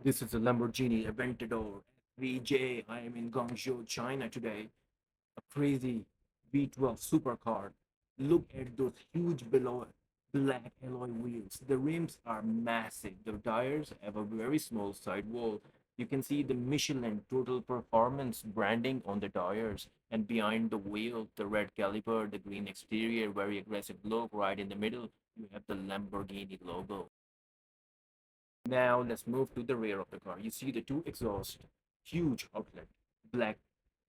This is a Lamborghini Aventador SVJ. I am in Guangzhou, China today. A crazy V12 supercar. Look at those huge below black alloy wheels. The rims are massive. The tires have a very small sidewall. You can see the Michelin total performance branding on the tires, and behind the wheel, the red caliper, the green exterior, very aggressive look. Right in the middle, you have the Lamborghini logo. Now let's move to the rear of the car. You see the two exhaust, huge outlet, black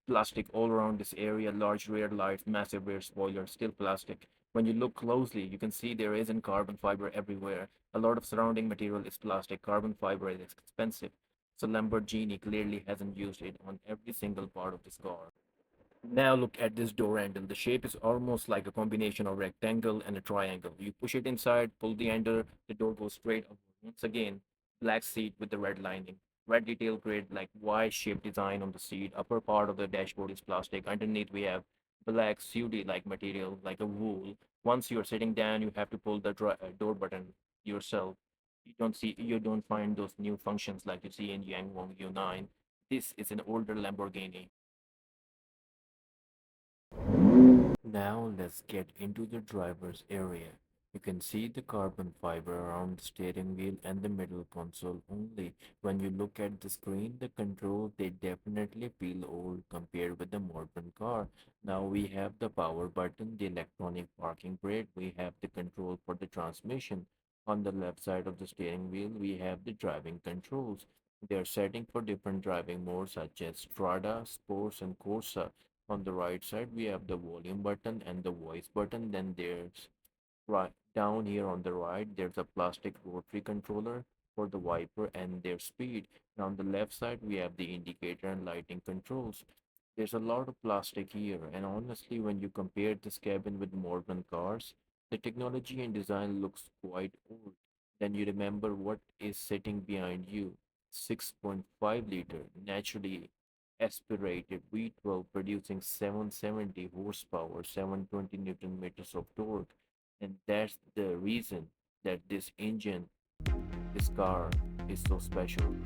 plastic all around this area, large rear lights, massive rear spoiler, still plastic. When you look closely, you can see there isn't carbon fiber everywhere. A lot of surrounding material is plastic. Carbon fiber is expensive. So Lamborghini clearly hasn't used it on every single part of this car. Now look at this door handle. The shape is almost like a combination of rectangle and a triangle. You push it inside, pull the handle, the door goes straight up. Once again, black seat with the red lining. Red detail grid like Y-shaped design on the seat. Upper part of the dashboard is plastic. Underneath we have black sooty-like material, like a wool. Once you're sitting down, you have to pull the door button yourself. You don't find those new functions like you see in Yangwang U9. This is an older Lamborghini. Now let's get into the driver's area. You can see the carbon fiber around the steering wheel and the middle console only. When you look at the screen, the controls, they definitely feel old compared with the modern car. Now we have the power button, the electronic parking brake, we have the control for the transmission. On the left side of the steering wheel, we have the driving controls. They are setting for different driving modes such as Strada, Sports, and Corsa. On the right side, we have the volume button and the voice button. Then there's right down here on the right, there's a plastic rotary controller for the wiper and their speed. And on the left side, we have the indicator and lighting controls. There's a lot of plastic here, and honestly, when you compare this cabin with modern cars, the technology and design looks quite old. Then you remember what is sitting behind you. 6.5 liter, naturally aspirated V12 producing 770 horsepower, 720 Newton meters of torque. And that's the reason that this engine, this car is so special.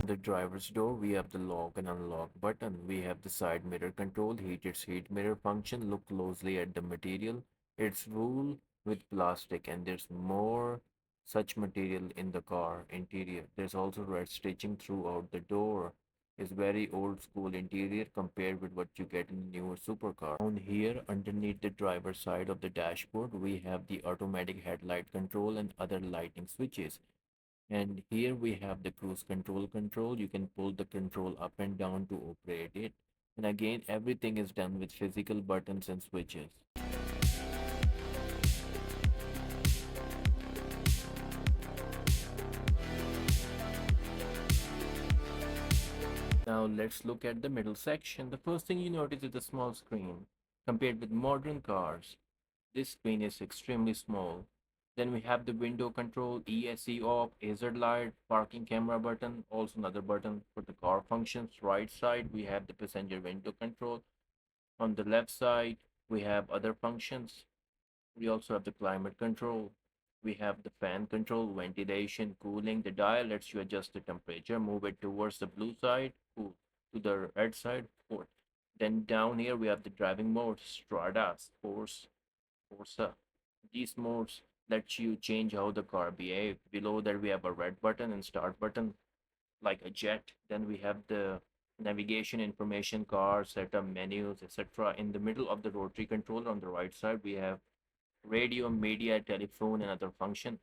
The driver's door, we have the lock and unlock button. We have the side mirror control, heated seat mirror function. Look closely at the material. It's wool with plastic, and there's more such material in the car interior. There's also red stitching throughout the door. It's very old school interior compared with what you get in newer supercar. Down here, underneath the driver's side of the dashboard, we have the automatic headlight control and other lighting switches. And here we have the cruise control. You can pull the control up and down to operate it. And again, everything is done with physical buttons and switches. Now let's look at the middle section. The first thing you notice is the small screen. Compared with modern cars, this screen is extremely small. Then we have the window control, ESC off, hazard light, parking camera button, also another button for the car functions. Right side, we have the passenger window control. On the left side, we have other functions. We also have the climate control. We have the fan control, ventilation, cooling. The dial lets you adjust the temperature, move it towards the blue side, cool, to the red side, cold. Then down here we have the driving mode, Strada, Sports, Corsa. These modes let you change how the car behaves. Below that we have a red button and start button like a jet. Then we have the navigation information, car setup, menus, etc. In the middle of the rotary controller on the right side, we have radio, media, telephone, and other function.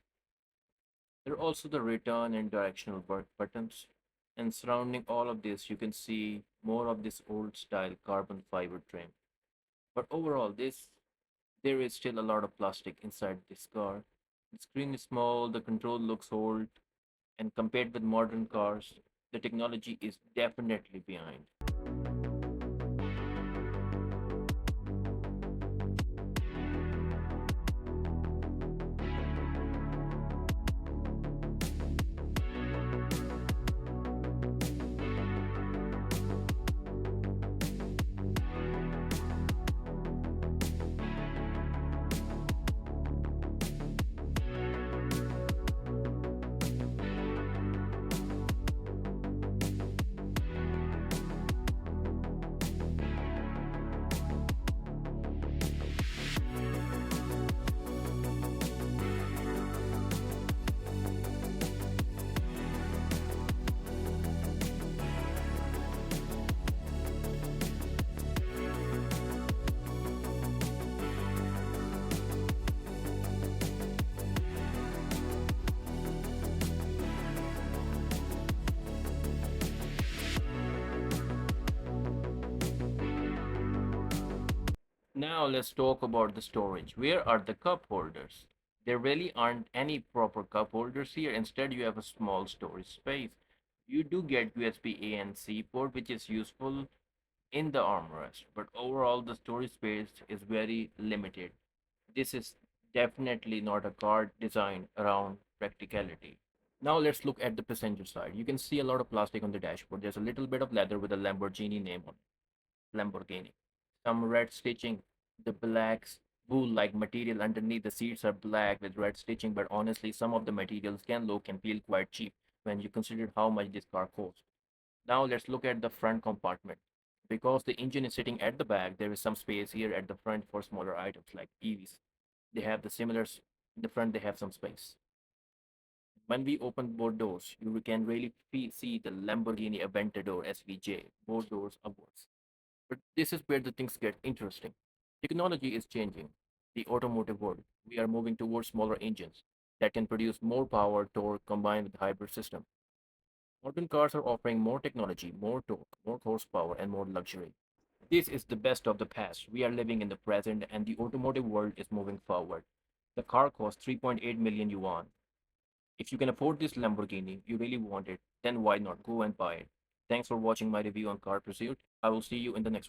There are also the return and directional buttons. And surrounding all of this, you can see more of this old style carbon fiber trim. But overall, this There is still a lot of plastic inside this car. The screen is small, the control looks old, and compared with modern cars, the technology is definitely behind. Now let's talk about the storage. Where are the cup holders? There really aren't any proper cup holders here. Instead, you have a small storage space. You do get USB A and C port, which is useful in the armrest, but overall the storage space is very limited. This is definitely not a car designed around practicality. Now let's look at the passenger side. You can see a lot of plastic on the dashboard. There's a little bit of leather with a Lamborghini name on it. Lamborghini. Some red stitching. The black wool-like material underneath the seats are black with red stitching, but honestly, some of the materials can look and feel quite cheap when you consider how much this car costs. Now let's look at the front compartment. Because the engine is sitting at the back, there is some space here at the front for smaller items like EVs. They have the similars in the front, they have some space. When we open both doors, you can really see the Lamborghini Aventador SVJ, both doors upwards. But this is where the things get interesting. Technology is changing. The automotive world. We are moving towards smaller engines that can produce more power, torque combined with hybrid system. Modern cars are offering more technology, more torque, more horsepower, and more luxury. This is the best of the past. We are living in the present, and the automotive world is moving forward. The car costs 3.8 million yuan. If you can afford this Lamborghini, you really want it, then why not go and buy it? Thanks for watching my review on Car Pursuit. I will see you in the next one.